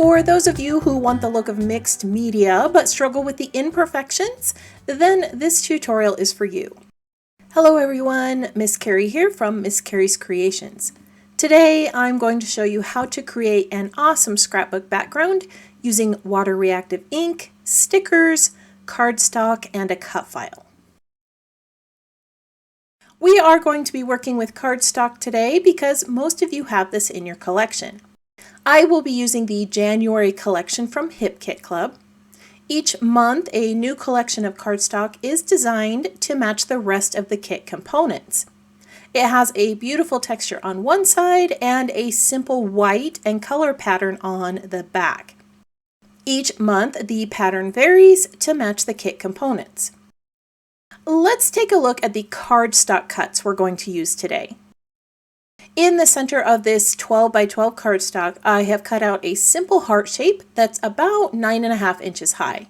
For those of you who want the look of mixed media but struggle with the imperfections, then this tutorial is for you. Hello everyone, Miss Carrie here from Miss Carrie's Creations. Today I'm going to show you how to create an awesome scrapbook background using water reactive ink, stickers, cardstock, and a cut file. We are going to be working with cardstock today because most of you have this in your collection. I will be using the January collection from Hip Kit Club. Each month, a new collection of cardstock is designed to match the rest of the kit components. It has a beautiful texture on one side and a simple white and color pattern on the back. Each month, the pattern varies to match the kit components. Let's take a look at the cardstock cuts we're going to use today. In the center of this 12 by 12 cardstock, I have cut out a simple heart shape that's about 9.5 inches high.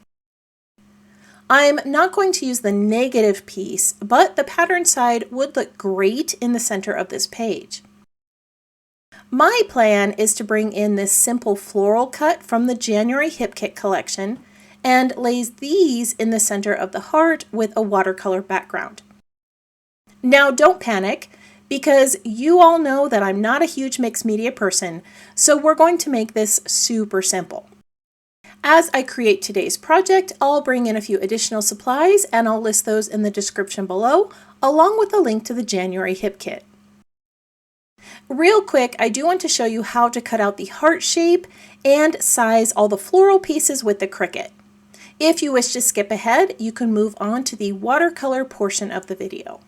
I'm not going to use the negative piece, but the pattern side would look great in the center of this page. My plan is to bring in this simple floral cut from the January Hip Kit collection and lays these in the center of the heart with a watercolor background. Now don't panic, because you all know that I'm not a huge mixed media person, so we're going to make this super simple. As I create today's project, I'll bring in a few additional supplies and I'll list those in the description below, along with a link to the January Hip Kit. Real quick, I do want to show you how to cut out the heart shape and size all the floral pieces with the Cricut. If you wish to skip ahead, you can move on to the watercolor portion of the video.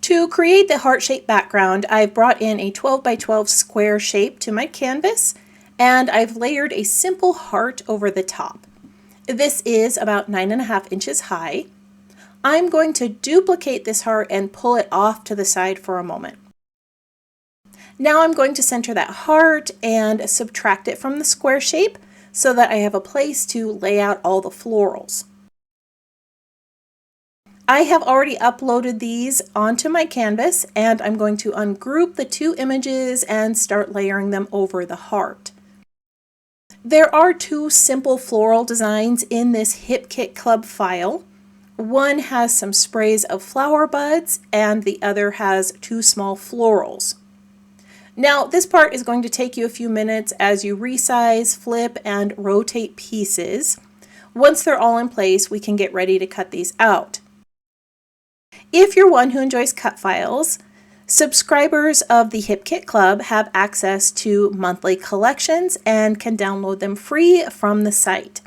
To create the heart-shaped background, I've brought in a 12 by 12 square shape to my canvas, and I've layered a simple heart over the top. This is about 9.5 inches high. I'm going to duplicate this heart and pull it off to the side for a moment. Now I'm going to center that heart and subtract it from the square shape so that I have a place to lay out all the florals. I have already uploaded these onto my canvas, and I'm going to ungroup the two images and start layering them over the heart. There are two simple floral designs in this Hip Kit Club file. One has some sprays of flower buds and the other has two small florals. Now this part is going to take you a few minutes as you resize, flip, and rotate pieces. Once they're all in place, we can get ready to cut these out. If you're one who enjoys cut files, subscribers of the Hip Kit Club have access to monthly collections and can download them free from the site.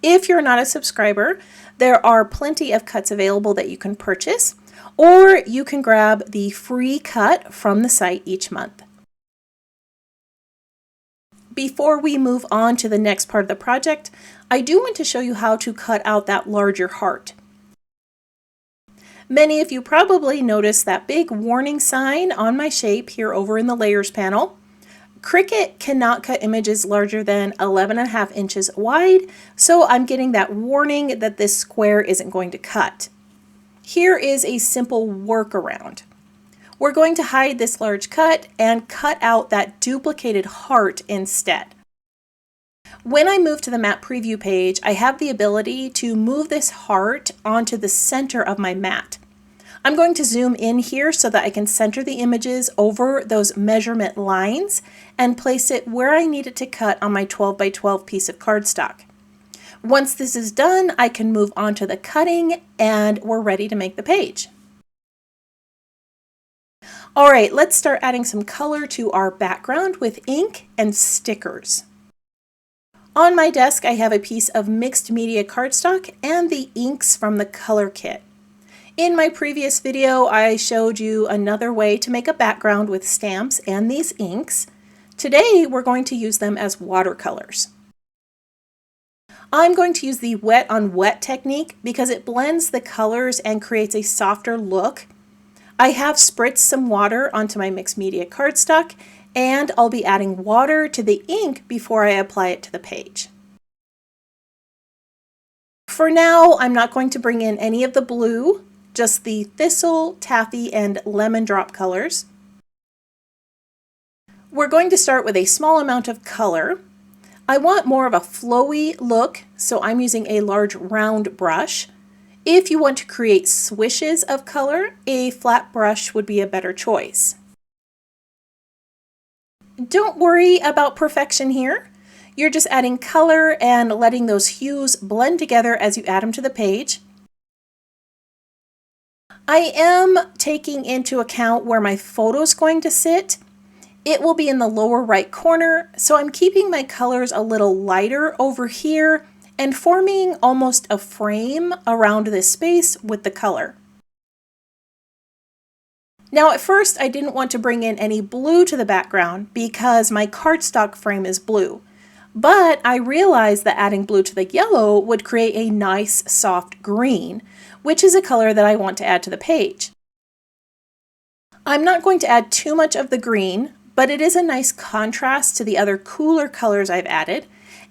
If you're not a subscriber, there are plenty of cuts available that you can purchase, or you can grab the free cut from the site each month. Before we move on to the next part of the project, I do want to show you how to cut out that larger heart. Many of you probably noticed that big warning sign on my shape here over in the layers panel. Cricut cannot cut images larger than 11.5 inches wide, so I'm getting that warning that this square isn't going to cut. Here is a simple workaround. We're going to hide this large cut and cut out that duplicated heart instead. When I move to the map preview page, I have the ability to move this heart onto the center of my mat. I'm going to zoom in here so that I can center the images over those measurement lines and place it where I need it to cut on my 12 by 12 piece of cardstock. Once this is done, I can move on to the cutting and we're ready to make the page. All right, let's start adding some color to our background with ink and stickers. On my desk, I have a piece of mixed media cardstock and the inks from the color kit. In my previous video, I showed you another way to make a background with stamps and these inks. Today, we're going to use them as watercolors. I'm going to use the wet on wet technique because it blends the colors and creates a softer look. I have spritzed some water onto my mixed media cardstock, and I'll be adding water to the ink before I apply it to the page. For now, I'm not going to bring in any of the blue, just the Thistle, Taffy, and Lemon Drop colors. We're going to start with a small amount of color. I want more of a flowy look, so I'm using a large round brush. If you want to create swishes of color, a flat brush would be a better choice. Don't worry about perfection here. You're just adding color and letting those hues blend together as you add them to the page. I am taking into account where my photo is going to sit. It will be in the lower right corner, so I'm keeping my colors a little lighter over here and forming almost a frame around this space with the color. Now at first I didn't want to bring in any blue to the background because my cardstock frame is blue, but I realized that adding blue to the yellow would create a nice soft green, which is a color that I want to add to the page. I'm not going to add too much of the green, but it is a nice contrast to the other cooler colors I've added,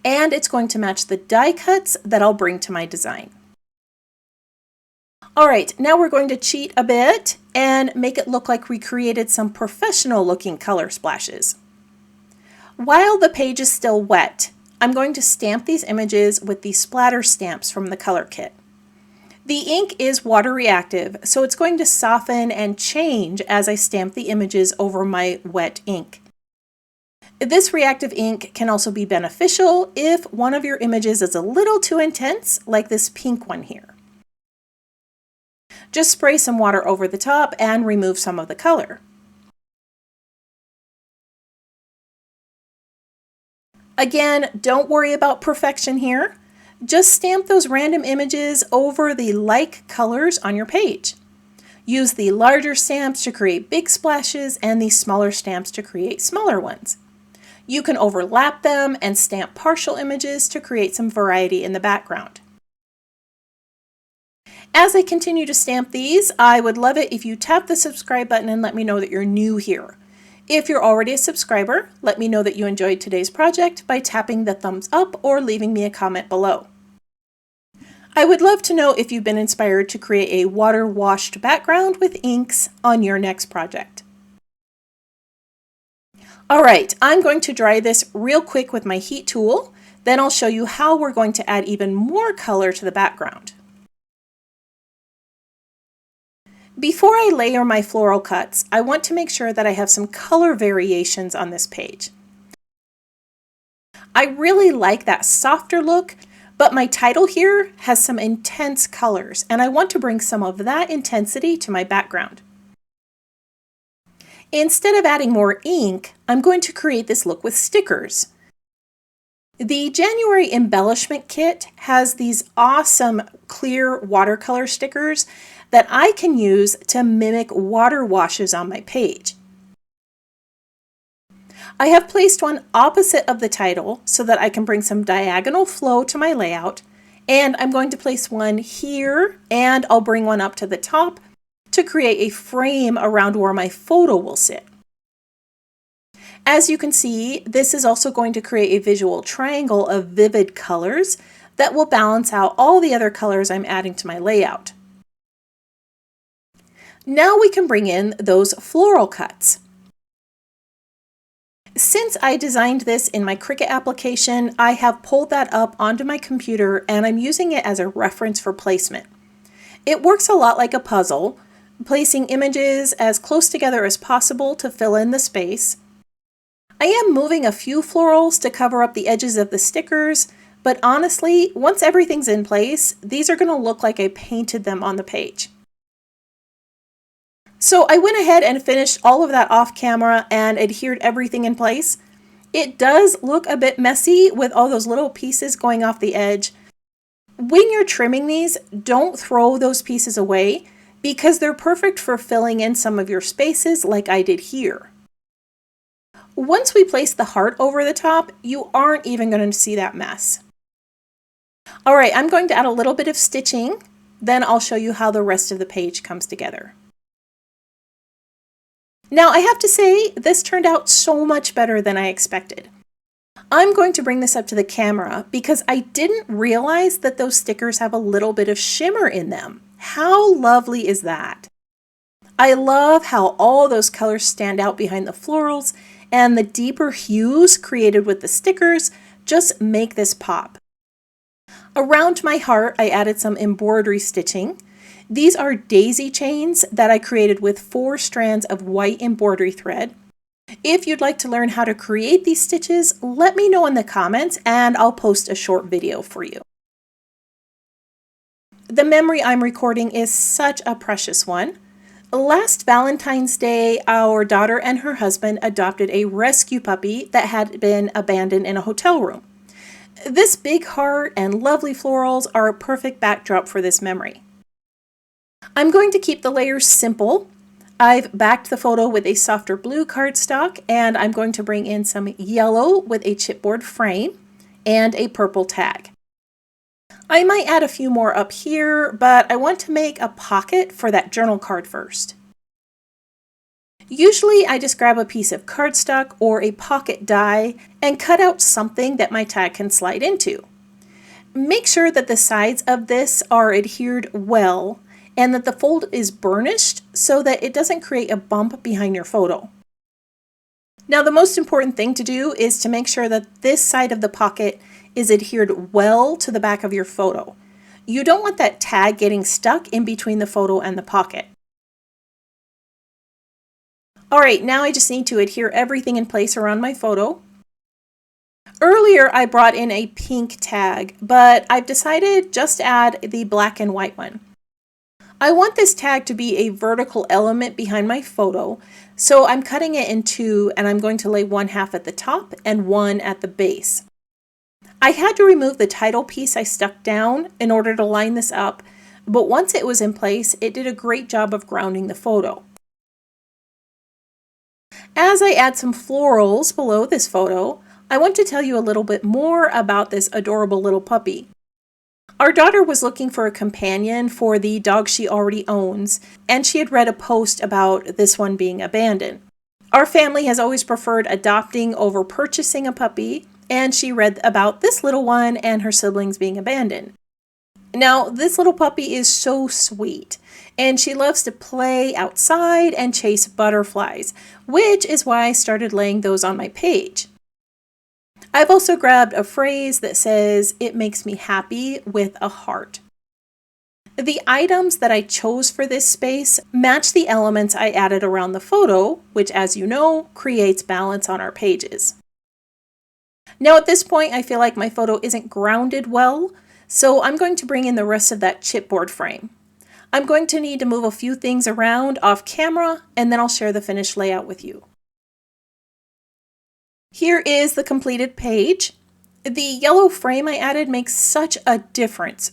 and it's going to match the die cuts that I'll bring to my design. All right, now we're going to cheat a bit and make it look like we created some professional looking color splashes. While the page is still wet, I'm going to stamp these images with the splatter stamps from the color kit. The ink is water reactive, so it's going to soften and change as I stamp the images over my wet ink. This reactive ink can also be beneficial if one of your images is a little too intense, like this pink one here. Just spray some water over the top and remove some of the color. Again, don't worry about perfection here. Just stamp those random images over the like colors on your page. Use the larger stamps to create big splashes and the smaller stamps to create smaller ones. You can overlap them and stamp partial images to create some variety in the background. As I continue to stamp these, I would love it if you tap the subscribe button and let me know that you're new here. If you're already a subscriber, let me know that you enjoyed today's project by tapping the thumbs up or leaving me a comment below. I would love to know if you've been inspired to create a water-washed background with inks on your next project. All right, I'm going to dry this real quick with my heat tool, then I'll show you how we're going to add even more color to the background. Before I layer my floral cuts, I want to make sure that I have some color variations on this page. I really like that softer look, but my title here has some intense colors, and I want to bring some of that intensity to my background. Instead of adding more ink, I'm going to create this look with stickers. The January embellishment kit has these awesome clear watercolor stickers that I can use to mimic water washes on my page. I have placed one opposite of the title so that I can bring some diagonal flow to my layout, and I'm going to place one here, and I'll bring one up to the top to create a frame around where my photo will sit. As you can see, this is also going to create a visual triangle of vivid colors that will balance out all the other colors I'm adding to my layout. Now we can bring in those floral cuts. Since I designed this in my Cricut application, I have pulled that up onto my computer and I'm using it as a reference for placement. It works a lot like a puzzle, placing images as close together as possible to fill in the space. I am moving a few florals to cover up the edges of the stickers, but honestly, once everything's in place, these are going to look like I painted them on the page. So I went ahead and finished all of that off camera and adhered everything in place. It does look a bit messy with all those little pieces going off the edge. When you're trimming these, don't throw those pieces away because they're perfect for filling in some of your spaces like I did here. Once we place the heart over the top, you aren't even going to see that mess. All right, I'm going to add a little bit of stitching, then I'll show you how the rest of the page comes together. Now I have to say, this turned out so much better than I expected. I'm going to bring this up to the camera because I didn't realize that those stickers have a little bit of shimmer in them. How lovely is that? I love how all those colors stand out behind the florals, and the deeper hues created with the stickers just make this pop. Around my heart, I added some embroidery stitching. These are daisy chains that I created with 4 strands of white embroidery thread. If you'd like to learn how to create these stitches, let me know in the comments and I'll post a short video for you. The memory I'm recording is such a precious one. Last Valentine's Day, our daughter and her husband adopted a rescue puppy that had been abandoned in a hotel room. This big heart and lovely florals are a perfect backdrop for this memory. I'm going to keep the layers simple. I've backed the photo with a softer blue cardstock, and I'm going to bring in some yellow with a chipboard frame and a purple tag. I might add a few more up here, but I want to make a pocket for that journal card first. Usually I just grab a piece of cardstock or a pocket die and cut out something that my tag can slide into. Make sure that the sides of this are adhered well and that the fold is burnished so that it doesn't create a bump behind your photo. Now the most important thing to do is to make sure that this side of the pocket is adhered well to the back of your photo. You don't want that tag getting stuck in between the photo and the pocket. Alright, now I just need to adhere everything in place around my photo. Earlier I brought in a pink tag, but I've decided just to add the black and white one. I want this tag to be a vertical element behind my photo, so I'm cutting it in 2 and I'm going to lay 1/2 at the top and 1 at the base. I had to remove the title piece I stuck down in order to line this up, but once it was in place, it did a great job of grounding the photo. As I add some florals below this photo, I want to tell you a little bit more about this adorable little puppy. Our daughter was looking for a companion for the dog she already owns, and she had read a post about this one being abandoned. Our family has always preferred adopting over purchasing a puppy, and she read about this little one and her siblings being abandoned. Now, this little puppy is so sweet, and she loves to play outside and chase butterflies, which is why I started laying those on my page. I've also grabbed a phrase that says, "It makes me happy," with a heart. The items that I chose for this space match the elements I added around the photo, which, as you know, creates balance on our pages. Now at this point, I feel like my photo isn't grounded well, so I'm going to bring in the rest of that chipboard frame. I'm going to need to move a few things around off camera, and then I'll share the finished layout with you. Here is the completed page. The yellow frame I added makes such a difference.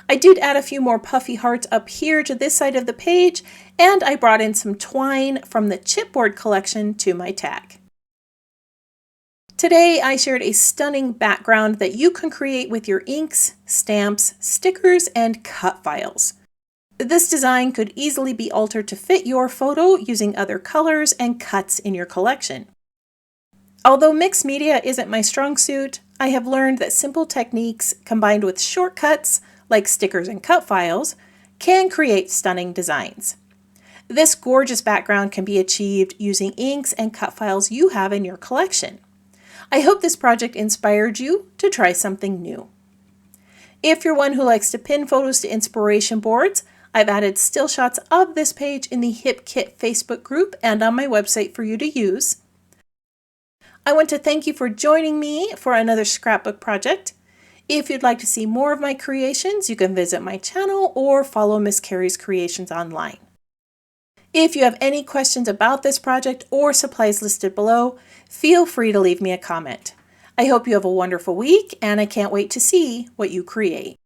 I did add a few more puffy hearts up here to this side of the page, and I brought in some twine from the chipboard collection to my tag. Today I shared a stunning background that you can create with your inks, stamps, stickers, and cut files. This design could easily be altered to fit your photo using other colors and cuts in your collection. Although mixed media isn't my strong suit, I have learned that simple techniques combined with shortcuts, like stickers and cut files, can create stunning designs. This gorgeous background can be achieved using inks and cut files you have in your collection. I hope this project inspired you to try something new. If you're one who likes to pin photos to inspiration boards, I've added still shots of this page in the Hip Kit Facebook group and on my website for you to use. I want to thank you for joining me for another scrapbook project. If you'd like to see more of my creations, you can visit my channel or follow Miss Carrie's Creations online. If you have any questions about this project or supplies listed below, feel free to leave me a comment. I hope you have a wonderful week, and I can't wait to see what you create.